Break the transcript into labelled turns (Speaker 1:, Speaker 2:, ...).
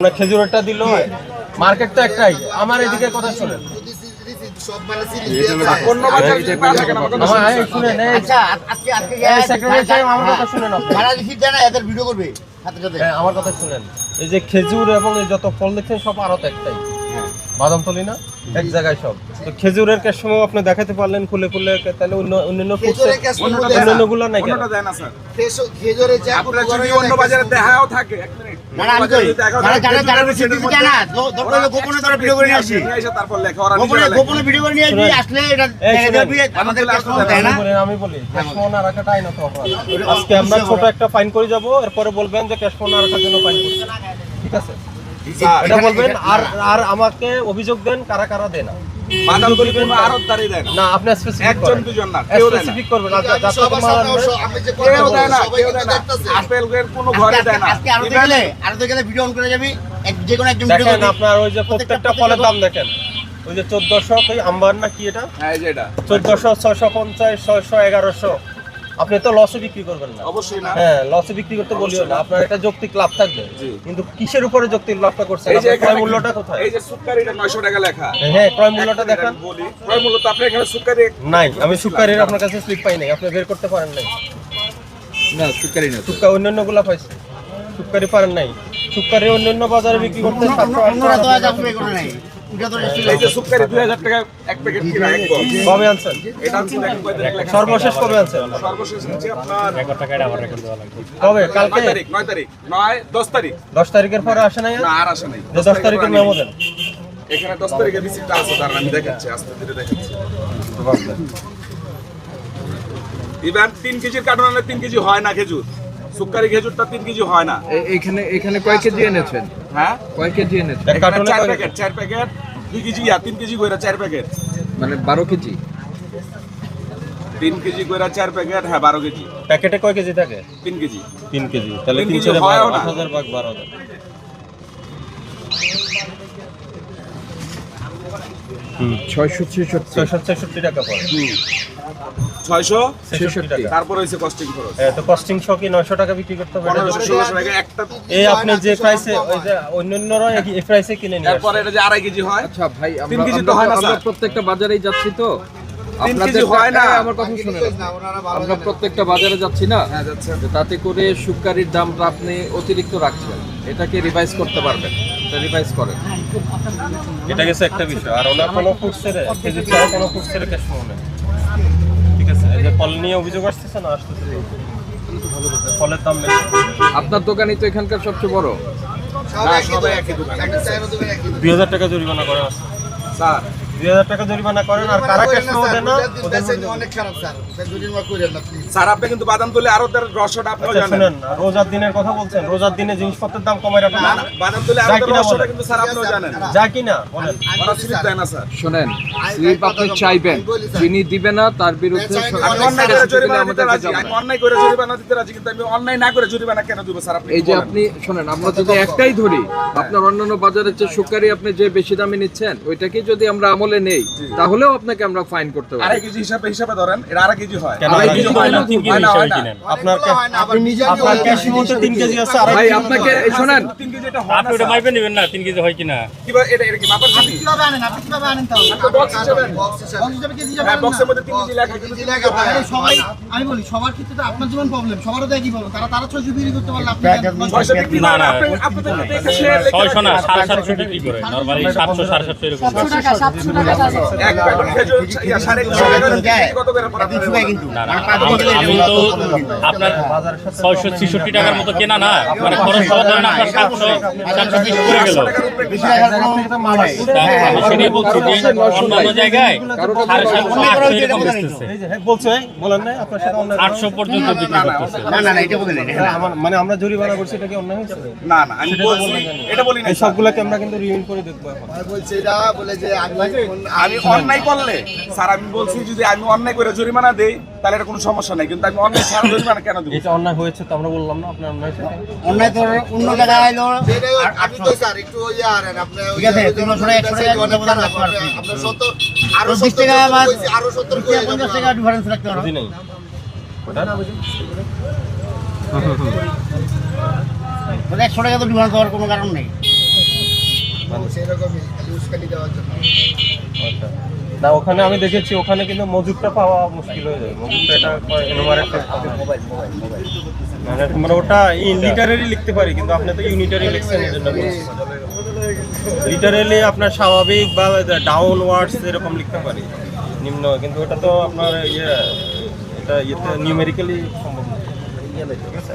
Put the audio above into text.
Speaker 1: আমরা খেজুরটা দিল মার্কেট তো একটাই আমার এদিকে কথা শুনেন আমার কথা শুনেন এই যে খেজুর এবং যত ফল দেখছেন সব আরো একটাই বাদাম তলি না এক জায়গায় সব তো খেজুরের ক্যাশ সময় আপনি দেখাতে পারলেন খুলে খুলে তাহলে অন্যান্য অন্যান্যগুলো নাই কেন
Speaker 2: খেজুরের চা আপনারা যদি অন্য বাজারে দেখাও থাকে এক মিনিট না আমি কই যারা যারা সিটি জানা দরকার গোপনে ধরে ভিডিও করে নিয়ে আসি এসে তারপর লেখা ওরা গোপনে ভিডিও করে নিয়ে আসি আসলে এটা আমাদের কাস্টমার দেয় না
Speaker 1: আমি বলি ক্যাশ ফোন আর রাখাটা আইনত অপরাধ আজকে আমরা ছোট একটা ফাইন করে যাব এরপরে বলবেন যে ক্যাশ ফোন আর রাখার জন্য ফাইন করছি ঠিক আছে এটা বলবেন আর আমাকে অভিযোগ দেন কারা কারা দেন না
Speaker 2: বাদাম তলি কোনো আরতদারি দেন
Speaker 1: না আপনি স্পেসিফিক
Speaker 2: একজন দুজন না কেউ দেন
Speaker 1: স্পেসিফিক করবেন না
Speaker 2: আপনি যে কেউ দেয় না কেউ দেয় না আপেলের কোনো ঘরে দেয় না
Speaker 3: আজকে আরতে গেলে ভিডিও অন করে যাবি যে কোনো একজন ভিডিও
Speaker 1: দেখেন আপনার ওই যে প্রত্যেকটা ফলের দাম দেখেন ওই যে 1400 এই আম্বার না কি এটা
Speaker 2: হ্যাঁ এই যে এটা
Speaker 1: 1400 650 600 1100 আপনি তো লসে বিক্রি করবেন না
Speaker 2: অবশ্যই না
Speaker 1: হ্যাঁ লসে বিক্রি করতে বলিও না আপনার একটা যৌক্তিক লাভ থাকবে কিন্তু কিসের উপরে যৌক্তিক লাভটা করছেন
Speaker 2: এই যে
Speaker 1: ক্রয় মূল্যটা কোথায়
Speaker 2: এই যে সুক্কারিটা 900 টাকা লেখা
Speaker 1: হ্যাঁ ক্রয় মূল্যটা দেখান
Speaker 2: বলি ক্রয় মূল্য তো আপনি এখানে সুক্কারি
Speaker 1: নাই আমি সুকারির আপনার কাছে স্লিপ পাই নাই আপনি বের করতে পারেন নাই
Speaker 2: না সুক্কারি না
Speaker 1: সুক্কা অন্যান্যগুলা পাইছে সুকারি পারেন নাই সুকারি অন্যান্য বাজারে বিক্রি করতে 700
Speaker 3: তো যাবে কোনো নাই
Speaker 2: এই যে সুক্কারি 2000 টাকা এক প্যাকেট কিনা এক বক্স
Speaker 1: কবে আনছেন
Speaker 2: এটা হচ্ছে দেখেন কয় তারিখ লেখা
Speaker 1: সর্বশেষ কবে আনছেন
Speaker 2: সর্বশেষ হচ্ছে আপনার
Speaker 1: রেকর্ড টাকাটা আবার রেকর্ড দেওয়া লাগবে কবে কালকে
Speaker 2: 9 তারিখ 10 তারিখ
Speaker 1: 10 তারিখের পরে আসে নাই
Speaker 2: না আর আসে নাই
Speaker 1: 10 তারিখের মেমো দেন
Speaker 2: এখানে 10 তারিখে রিসিপ্ট আছে তার আমি দেখাচ্ছি আস্তে ধীরে দেখাচ্ছি ইভেন 3 কেজির কার্টন আনলে 3 কেজি হয় না খেজুর সুক্কারি খেজুরটা 3 কেজি হয় না
Speaker 4: এখানে কয় কেজি এনেছেন?
Speaker 2: হ্যাঁ
Speaker 4: কয় কেজি এনেছেন?
Speaker 1: এক কার্টনে
Speaker 2: 4 প্যাকেট 2 কেজি 3 কেজি কইরা 4 প্যাকেট
Speaker 4: মানে 12 কেজি
Speaker 2: 3 কেজি কইরা 4 প্যাকেট হ্যাঁ 12 কেজি
Speaker 1: প্যাকেটে কয় কেজি থাকে
Speaker 2: 3 কেজি
Speaker 1: 3 কেজি তাহলে
Speaker 2: 3 কেজি
Speaker 1: 3
Speaker 2: হয়ও না।
Speaker 1: 8000 ভাগ 12000 666 টাকা পড়ে
Speaker 2: 666
Speaker 1: টাকা
Speaker 2: তারপর হইছে কস্টিং খরচ
Speaker 1: তো কস্টিং সহ কি 900 টাকা বিক্রি করতে হবে
Speaker 2: 1500 টাকা একটা
Speaker 1: এই আপনি যে প্রাইসে ওই যে অন্যান্যরা এই প্রাইসে কিনে নিয়ে
Speaker 2: তারপর এটা যে 2.5 কেজি হয়
Speaker 4: আচ্ছা ভাই
Speaker 2: 3 কেজি তো হয় না
Speaker 4: আমরা
Speaker 2: স্যার
Speaker 4: প্রত্যেকটা বাজারেই যাচ্ছি তো
Speaker 2: 3 কেজি হয় না
Speaker 4: আমার কথা শুনুন আমরা প্রত্যেকটা বাজারে যাচ্ছি না
Speaker 2: হ্যাঁ যাচ্ছে
Speaker 4: তাতে করে সুক্কারির দামটা আপনি অতিরিক্ত রাখছেন এটাকে রিভাইজ করতে পারবেন এটা রিভাইজ করেন
Speaker 1: এটা গেছে একটা বিষয় আর ওনার কোনো ফুডসের খেজুর ছাড়া কোনো ফুডসের ক্যাশ মনে ঠিক আছে এই যে ফল নিয়ে অভিযোগ আসতেছে না আসতেছে ফলের দাম বেশি
Speaker 4: আপনার দোকানই তো এখানকার সবচেয়ে বড়
Speaker 2: না সবাই একই দোকান
Speaker 1: 2000 টাকা জরিমানা করা আছে
Speaker 2: স্যার
Speaker 1: 2000 টাকা জরিমানা করেন আর কারা ক্যাশ দেয় না
Speaker 3: অনেক খারাপ স্যার জরিমানা করেন না প্লিজ
Speaker 2: স্যার আপনি কিন্তু বাদাম তুলে আরো তার রসটা আপনিও
Speaker 1: আচ্ছা,
Speaker 2: জানেন
Speaker 1: শুনেন রোজার দিনের কথা বলছেন রোজার দিনে জিনিসপত্রের দাম কমায় রাখেন
Speaker 2: না, বাদাম তুলে আরো
Speaker 1: যা
Speaker 2: তার
Speaker 1: কিনা
Speaker 2: রসটা
Speaker 1: বলেন।
Speaker 2: কিন্তু স্যার আপনিও জানেন
Speaker 1: যা কিনা বলেন
Speaker 2: ওরা স্লিপ দেয় না স্যার
Speaker 4: শোনেন স্লিপ আপনি চাইবেন যিনি দিবে না তার বিরুদ্ধে
Speaker 2: আমি অন্যায় করে জরিমানা দিতে রাজি আমি অন্যায় করে জরিমানা দিতে রাজি কিন্তু আমি অন্যায় না করে জরিমানা কেন দিব স্যার আপনি
Speaker 4: এই যে আপনি শোনেন আমরা যদি একটাই ধরি আপনার অন্যান্য বাজারের যে সুকারি আপনি যে বেশি দামে নিচ্ছেন ওইটাকে যদি আমরা আমলে নেই তাহলেও আপনাকে আমরা ফাইন করতে পারি
Speaker 2: 2.5 কেজি হিসাবে ধরেন এটা 2.5 কেজি হয়
Speaker 1: কেন
Speaker 2: 2.5 কেজি হয় না
Speaker 1: 3 কেজি হিসেবে কিনেন আপনার
Speaker 3: আপনি নিজে
Speaker 1: আপনার ক্যাশ মধ্যে 3 কেজি আছে আর
Speaker 4: ভাই আপনাকে এই শোনেন
Speaker 2: 3 কেজি এটা হয় না
Speaker 5: আপনি ওটা মাইপে নেবেন না 3 কেজি হয় কিনা
Speaker 2: কিবা এটা কি মাপার জন্য
Speaker 3: কিভাবে আনেন আপনি কিভাবে আনেন তাহলে
Speaker 2: বক্স হিসাবে
Speaker 3: বক্স হিসাবে কেজি যাবে
Speaker 2: হ্যাঁ বক্সের মধ্যে 3 কেজি লেখা কিন্তু
Speaker 3: কেজি লাগা ভাই সবাই আমি বলি সবার ক্ষেত্রে তো আপনার যেমন প্রবলেম সবারও তো একই প্রবলেম তারা 600 বিক্রি করতে পারলে আপনি
Speaker 2: 600 বিক্রি না আপনি তো দেখে শেয়ার
Speaker 5: 600 না 750 বিক্রি করে নরমালি 700 750 এরকম
Speaker 3: 700 টাকা
Speaker 2: এক প্যাকেট খেজুর ইয়া 250 টাকা কত করে পড়া
Speaker 3: কিন্তু
Speaker 5: না না আমি তো আপনার 666 টাকার মতো কেনা না মানে খরচ সহ ধরেন আপনার 720 করে গেল আমি সেটাই বলছি যে অন্যান্য জায়গায় 750 এরকম বেচতেছে
Speaker 1: এই যে হ্যাঁ বলছে বলেন না আপনার সাথে অন্য
Speaker 5: 800 পর্যন্ত বিক্রি করতেছে
Speaker 3: না এটা বলেন
Speaker 1: মানে আমরা জরিমানা করছি এটা কি অন্যায় হয়েছে
Speaker 2: না না আমি বলছি এটা বলি না
Speaker 1: এই সবগুলোকে আমরা কিন্তু রিভিউ করে দেখবো এখন
Speaker 3: বলছে এটা বলে যে
Speaker 2: আমি অন্যায় করলে স্যার আমি বলছি যদি আমি অন্যায় করে জরিমানা দেই তাহলে এটা কোনো সমস্যা নাই কিন্তু আমি অন্যায় ছাড়া জরিমানা কেন দেব
Speaker 1: এটা অন্যায় হয়েছে তো আমরা বললাম না আপনার অন্যায় হয়েছে
Speaker 3: অন্যায় তো অন্য জায়গায় আইলো
Speaker 6: আমি তো স্যার একটু ওই আরেন আপনি
Speaker 3: ঠিক আছে 300 100 টাকা
Speaker 6: আপনার 70 আরো
Speaker 3: 20 টাকা বা
Speaker 6: আরো 70 করে
Speaker 3: 50 টাকা ডিফারেন্স রাখতে পারো
Speaker 1: বুঝি নাই ওটা
Speaker 3: মানে 100 টাকা তো ডিফারেন্স হওয়ার কোনো কারণ নেই
Speaker 6: সেরকমই খালি উস্কানি দেওয়ার জন্য।
Speaker 1: আচ্ছা। না ওখানে আমি দেখেছি ওখানে কিন্তু মজুরটা পাওয়া মুশকিল হয়ে যায়, মজুরটা এটা এনুমারেট মানে ওটা লিটারেলি লিখতে পারি, কিন্তু আপনি তো ইউনিটারি লিখছেন এই জন্য লিটারেলি আপনার স্বাভাবিক বা ডাউন ওয়ার্ডস এরকম লিখতে পারি নিম্ন, কিন্তু ওটা তো আপনার এটা ইয়েতে নিউমেরিক্যালি সম্ভব না। ঠিক আছে।